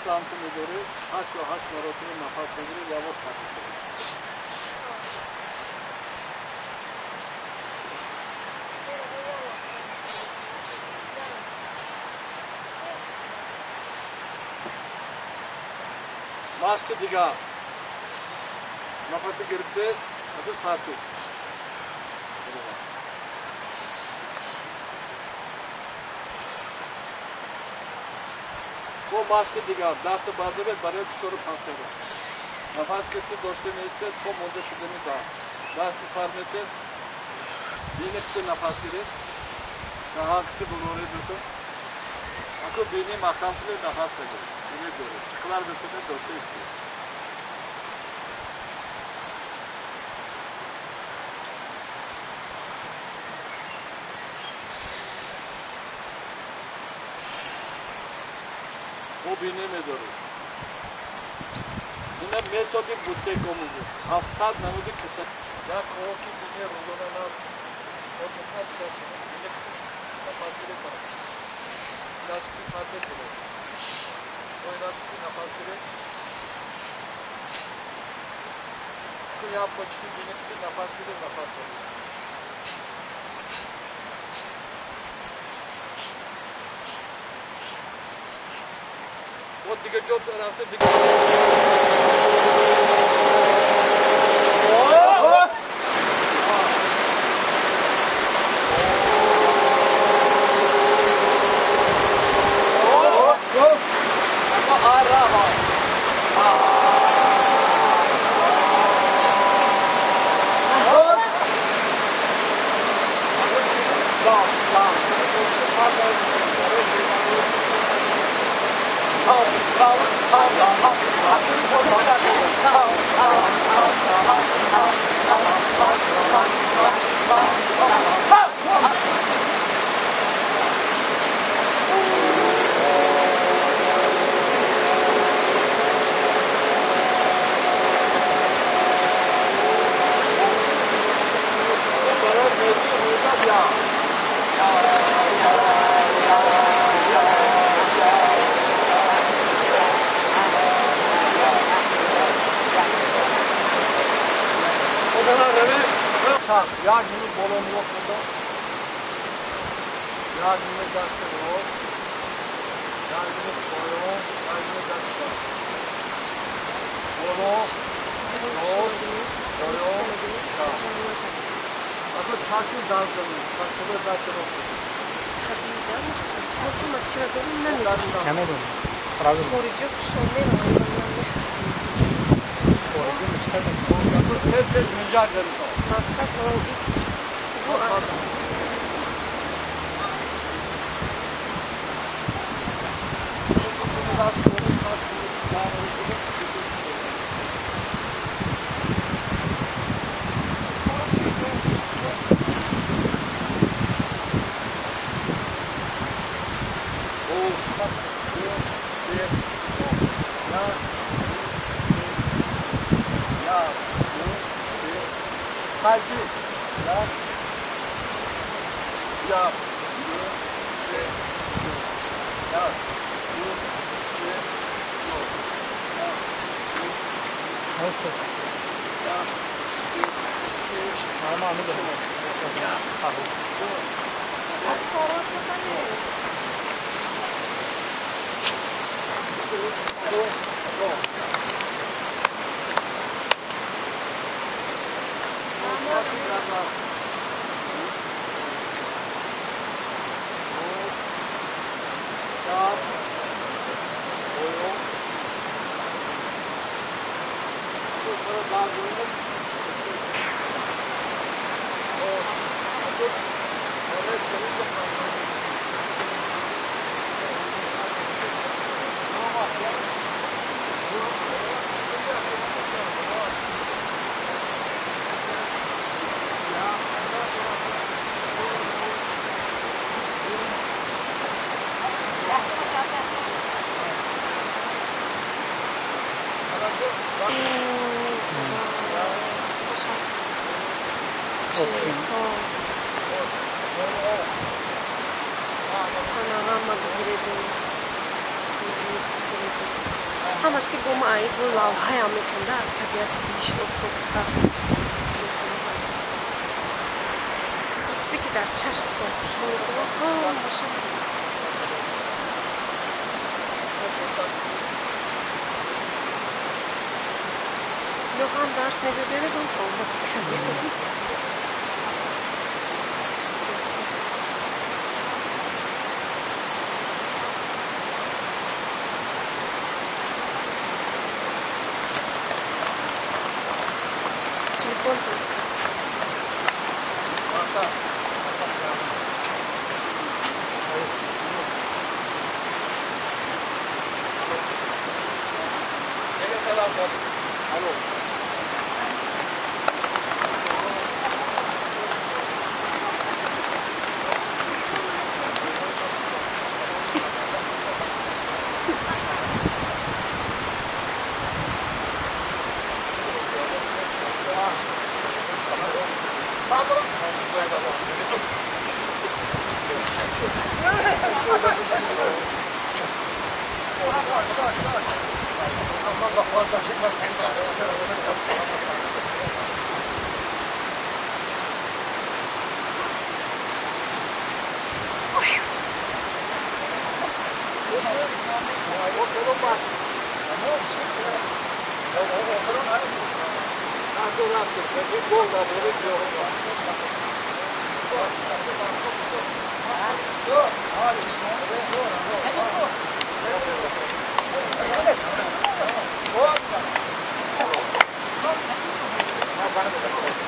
Makamı müdürü haç ve haç marotunu nafas müdürü Yavuz Hakkı. Maske diga. Nafası girdi, adı Satu. Bu maske diga, dası bardı ve barı düşürü pastaydı. Nafas girdi, dostu neyse, tom oldu şüpheni dağız. Dası sarmeti, binekti nafas girdi. Daha kıtı bulur ediyordu. Akı beni makamlı nafas girdi. Yine diyorum, çıkılar bütünü dostu istiyor. O benim ediyorum. Yine metodik butte komuzu. Hafsat namudi kısa. Ya koki bine rulona o tutma tutmasını bine napasire para. Ilaçki saatte duruyor. O ilaçki napasire. Kıya poçki bine napasire napasire. O diga job tarafta diga. Ya günü bolonu yok burada. Ya günü derste yok. Ya günü boyu. Ya günü derste yok. Bolu. Yok. Boyu. Ya. Bakın çarşı dağıtılmış. Çarşıda derste yok. Nasıl açıyordum ben? Hemen onu. Правильно. Koruyacak şöyle var. Koruyucu işte. Tez mücadele. Maksat o ilk bu adam. Hadi. Ya. Ya. Ya. Nasıl? Ama anı da. Panorama girelim. همش که گم ای گل و های میکنده از طبیعت بیشت و سوخته چیزی که در چشم شده ها باشه هم درس نمیبره گم کنم Masa. Gel selam ver. Alo. Bana